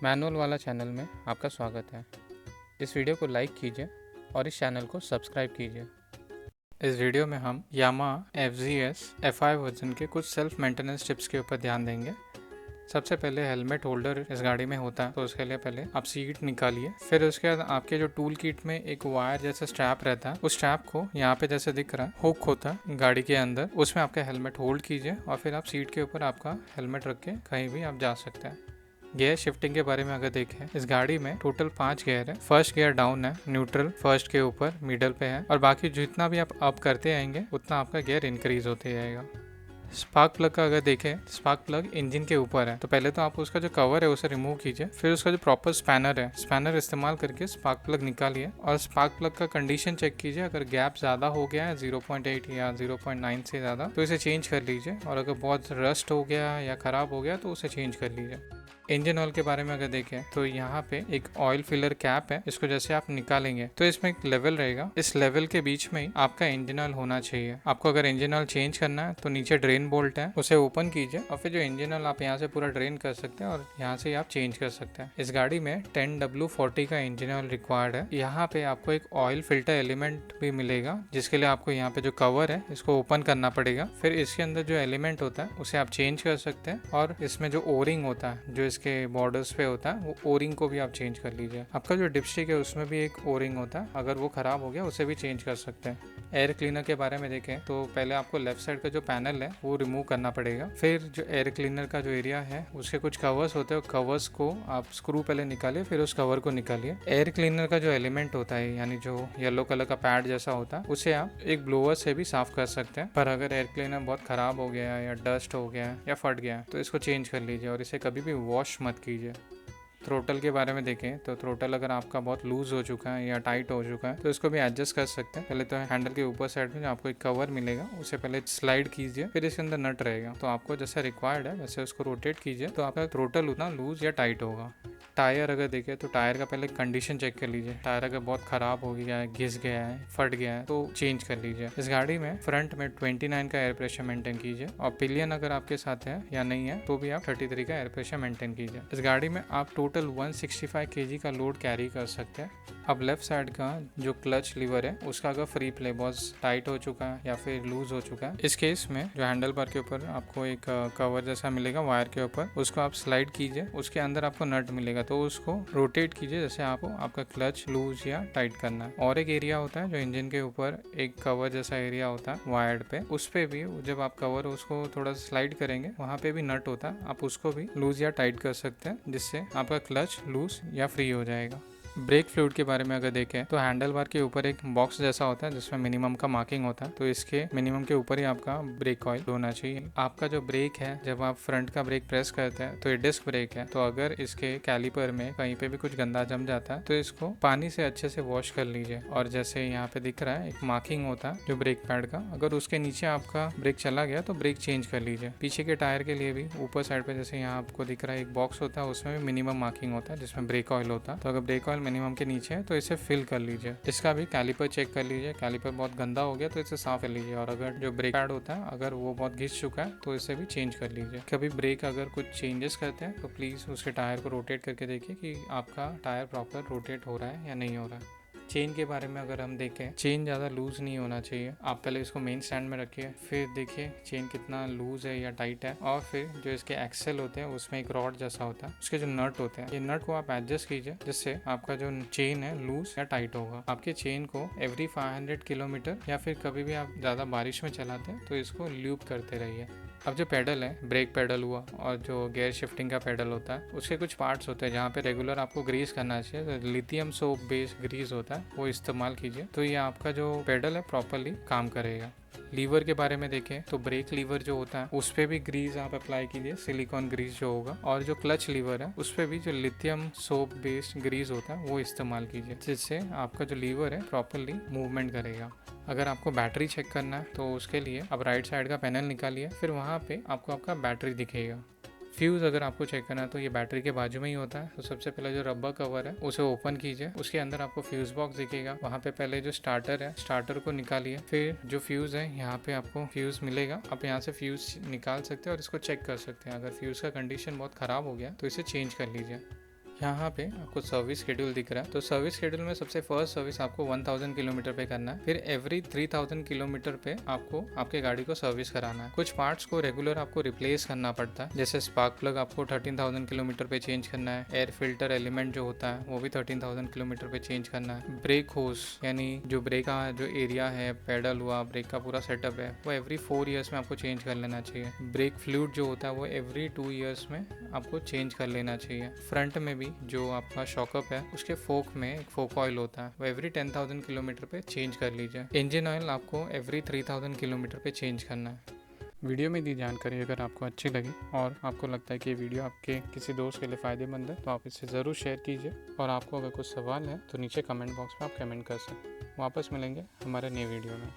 Manual वाला channel में आपका स्वागत है। इस वीडियो को लाइक कीजिए और इस चैनल को सब्सक्राइब कीजिए। इस वीडियो में हम यामाहा FZS FI वर्जन के कुछ सेल्फ मेंटेनेंस टिप्स के ऊपर ध्यान देंगे। सबसे पहले हेलमेट होल्डर इस गाड़ी में होता है, तो उसके लिए पहले आप सीट निकालिए। फिर उसके बाद आपके जो टूल किट में एक वायर जैसा स्ट्रैप रहता है, उस स्ट्रैप को यहाँ पे जैसे दिख रहा है हुक होता है गाड़ी के अंदर, उसमें आपका हेलमेट होल्ड कीजिए और फिर आप सीट के ऊपर आपका हेलमेट रख के कहीं भी आप जा सकते हैं। गियर शिफ्टिंग के बारे में अगर देखें, इस गाड़ी में टोटल 5 गियर है। फर्स्ट गियर डाउन है, न्यूट्रल फर्स्ट के ऊपर मिडल पे है, और बाकी जितना भी आप अप करते आएंगे उतना आपका गियर इंक्रीज होते जाएगा। स्पार्क प्लग का अगर देखें, स्पार्क प्लग इंजन के ऊपर है, तो पहले तो आप उसका जो कवर है उसे रिमूव कीजिए। फिर उसका जो प्रॉपर स्पैनर है, स्पैनर इस्तेमाल करके स्पार्क प्लग निकालिए और स्पार्क प्लग का कंडीशन चेक कीजिए। अगर गैप ज़्यादा हो गया है 0.8 या 0.9 से ज़्यादा, तो इसे चेंज कर लीजिए, और अगर बहुत रस्ट हो गया या ख़राब हो गया तो उसे चेंज कर लीजिए। इंजन ऑयल के बारे में अगर देखें, तो यहाँ पे एक ऑयल फिलर कैप है, इसको जैसे आप निकालेंगे तो इसमें एक लेवल रहेगा। इस लेवल के बीच में ही आपका इंजन ऑयल होना चाहिए। आपको अगर इंजन ऑयल चेंज करना है तो नीचे ड्रेन बोल्ट है, उसे ओपन कीजिए और फिर जो इंजन ऑयल आप यहाँ से पूरा ड्रेन कर सकते हैं और यहाँ से आप चेंज कर सकते हैं। इस गाड़ी में 10W40 का इंजन ऑयल रिक्वायर्ड है। यहाँ पे आपको एक ऑयल फिल्टर एलिमेंट भी मिलेगा, जिसके लिए आपको यहाँ पे जो कवर है इसको ओपन करना पड़ेगा। फिर इसके अंदर जो एलिमेंट होता है उसे आप चेंज कर सकते हैं, और इसमें जो ओरिंग होता है जो इसके बॉर्डर्स पे होता है, वो ओरिंग को भी आप चेंज कर लीजिए। आपका जो डिपस्टिक है उसमें भी एक ओरिंग होता है, अगर वो खराब हो गया उसे भी चेंज कर सकते हैं। एयर क्लीनर के बारे में देखें तो पहले आपको लेफ्ट साइड का जो पैनल है वो रिमूव करना पड़ेगा। फिर जो एयर क्लीनर का जो एरिया है उसके कुछ कवर्स होते हैं, कवर्स को आप स्क्रू पहले निकालिए, फिर उस कवर को निकालिए। एयर क्लीनर का जो एलिमेंट होता है, यानी जो येलो कलर का पैड जैसा होता है, उसे आप एक ब्लोअर से भी साफ कर सकते हैं। पर अगर एयर क्लीनर बहुत खराब हो गया है या डस्ट हो गया है या फट गया है तो इसको चेंज कर लीजिए और इसे कभी भी वॉश मत कीजिए। थ्रोटल के बारे में देखें तो थ्रोटल अगर आपका बहुत लूज हो चुका है या टाइट हो चुका है तो इसको भी एडजस्ट कर सकते हैं। पहले तो हैंडल के ऊपर साइड में जो आपको एक कवर मिलेगा उसे पहले स्लाइड कीजिए, फिर इसके अंदर नट रहेगा, तो आपको जैसा रिक्वायर्ड है वैसे उसको रोटेट कीजिए, तो आपका थ्रोटल उतना लूज या टाइट होगा। टायर अगर देखें तो टायर का पहले कंडीशन चेक कर लीजिए। टायर अगर बहुत खराब हो गया है, घिस गया है, फट गया है, तो चेंज कर लीजिए। इस गाड़ी में फ्रंट में 29 का एयर प्रेशर मेंटेन कीजिए, और पिलियन अगर आपके साथ है या नहीं है तो भी आप 33 का एयर प्रेशर मेंटेन कीजिए। इस गाड़ी में आप टोटल 165 kg का लोड कैरी कर सकते हैं। अब लेफ्ट साइड का जो क्लच लीवर है उसका अगर फ्री प्ले बहुत टाइट हो चुका है या फिर लूज हो चुका है, इस केस में जो हैंडल बार के ऊपर आपको एक कवर जैसा मिलेगा वायर के ऊपर, उसको आप स्लाइड कीजिए, उसके अंदर आपको नट मिलेगा, तो उसको रोटेट कीजिए जैसे आपको आपका क्लच लूज या टाइट करना है। और एक एरिया होता है जो इंजन के ऊपर एक कवर जैसा एरिया होता है वायर्ड पे, उस पे भी जब आप कवर उसको थोड़ा स्लाइड करेंगे वहाँ पे भी नट होता है, आप उसको भी लूज या टाइट कर सकते हैं, जिससे आपका क्लच लूज या फ्री हो जाएगा। ब्रेक फ्लूइड के बारे में अगर देखें तो हैंडल बार के ऊपर एक बॉक्स जैसा होता है जिसमें मिनिमम का मार्किंग होता है, तो इसके मिनिमम के ऊपर ही आपका ब्रेक ऑयल होना चाहिए। आपका जो ब्रेक है, जब आप फ्रंट का ब्रेक प्रेस करते हैं तो ये डिस्क ब्रेक है, तो अगर इसके कैलिपर में कहीं पे भी कुछ गंदा जम जाता है तो इसको पानी से अच्छे से वॉश कर लीजिए। और जैसे यहाँ पे दिख रहा है एक मार्किंग होता है जो ब्रेक पैड का, अगर उसके नीचे आपका ब्रेक चला गया तो ब्रेक चेंज कर लीजिए। पीछे के टायर के लिए भी ऊपर साइड पे जैसे यहाँ आपको दिख रहा है एक बॉक्स होता है, उसमें भी मिनिमम मार्किंग होता है जिसमें ब्रेक ऑयल होता है, तो अगर ब्रेक ऑयल मिनिमम के नीचे है तो इसे फिल कर लीजिए। इसका भी कैलिपर चेक कर लीजिए, कैलिपर बहुत गंदा हो गया तो इसे साफ कर लीजिए। और अगर जो ब्रेक पैड होता है अगर वो बहुत घिस चुका है तो इसे भी चेंज कर लीजिए। कभी ब्रेक अगर कुछ चेंजेस करते हैं तो प्लीज़ उसके टायर को रोटेट करके देखिए कि आपका टायर प्रॉपर रोटेट हो रहा है या नहीं हो रहा है। चेन के बारे में अगर हम देखें, चेन ज़्यादा लूज नहीं होना चाहिए। आप पहले इसको मेन स्टैंड में रखिए, फिर देखिए चेन कितना लूज है या टाइट है, और फिर जो इसके एक्सेल होते हैं उसमें एक रॉड जैसा होता है, उसके जो नट होते हैं, ये नट को आप एडजस्ट कीजिए जिससे आपका जो चेन है लूज या टाइट होगा। आपके चेन को एवरी 500 किलोमीटर या फिर कभी भी आप ज़्यादा बारिश में चलाते हैं तो इसको लूप करते रहिए। अब जो पेडल है, ब्रेक पेडल हुआ और जो गियर शिफ्टिंग का पेडल होता है, उसके कुछ पार्ट्स होते हैं जहाँ पे रेगुलर आपको ग्रीस करना चाहिए। तो लिथियम सोप बेस्ड ग्रीस होता है, वो इस्तेमाल कीजिए, तो ये आपका जो पेडल है प्रॉपरली काम करेगा। लीवर के बारे में देखें तो ब्रेक लीवर जो होता है उस पर भी ग्रीस आप अप्लाई कीजिए, सिलिकॉन ग्रीस जो होगा, और जो क्लच लीवर है उस पर भी जो लिथियम सोप बेस्ड ग्रीस होता है वो इस्तेमाल कीजिए, जिससे आपका जो लीवर है प्रॉपरली मूवमेंट करेगा। अगर आपको बैटरी चेक करना है तो उसके लिए आप राइट साइड का पैनल निकालिए, फिर वहाँ पे आपको आपका बैटरी दिखेगा। फ्यूज़ अगर आपको चेक करना है तो ये बैटरी के बाजू में ही होता है, तो सबसे पहले जो रबर कवर है उसे ओपन कीजिए, उसके अंदर आपको फ्यूज़ बॉक्स दिखेगा, वहाँ पे पहले जो स्टार्टर है स्टार्टर को निकालिए, फिर जो फ्यूज़ है यहाँ पे आपको फ्यूज़ मिलेगा, आप यहाँ से फ्यूज़ निकाल सकते हैं और इसको चेक कर सकते हैं। अगर फ्यूज़ का कंडीशन बहुत ख़राब हो गया तो इसे चेंज कर लीजिए। यहाँ पे आपको सर्विस शेड्यूल दिख रहा है। तो सर्विस शेड्यूल में सबसे फर्स्ट सर्विस आपको 1000 किलोमीटर पे करना है, फिर एवरी 3000 किलोमीटर पे आपको आपके गाड़ी को सर्विस कराना है। कुछ पार्ट्स को रेगुलर आपको रिप्लेस करना पड़ता है, जैसे स्पार्क प्लग आपको 13000 किलोमीटर पे चेंज करना है, एयर फिल्टर एलिमेंट जो होता है वो भी 13000 किलोमीटर पे चेंज करना है। ब्रेक होस यानी जो ब्रेक का जो एरिया है, पेडल हुआ, ब्रेक का पूरा सेटअप है, वो एवरी 4 ईयर्स में आपको चेंज कर लेना चाहिए। ब्रेक फ्लूइड जो होता है वो एवरी 2 ईयर्स में आपको चेंज कर लेना चाहिए। फ्रंट में भी जो आपका शॉकअप है उसके फोक में एक फोक ऑयल होता है, वो एवरी 10,000 किलोमीटर पे चेंज कर लीजिए। इंजन ऑयल आपको एवरी 3000 किलोमीटर पे चेंज करना है। वीडियो में दी जानकारी अगर आपको अच्छी लगी और आपको लगता है कि ये वीडियो आपके किसी दोस्त के लिए फ़ायदेमंद है तो आप इसे ज़रूर शेयर कीजिए। और आपको अगर कुछ सवाल है तो नीचे कमेंट बॉक्स में आप कमेंट कर सकते हैं। वापस मिलेंगे हमारे नए वीडियो में।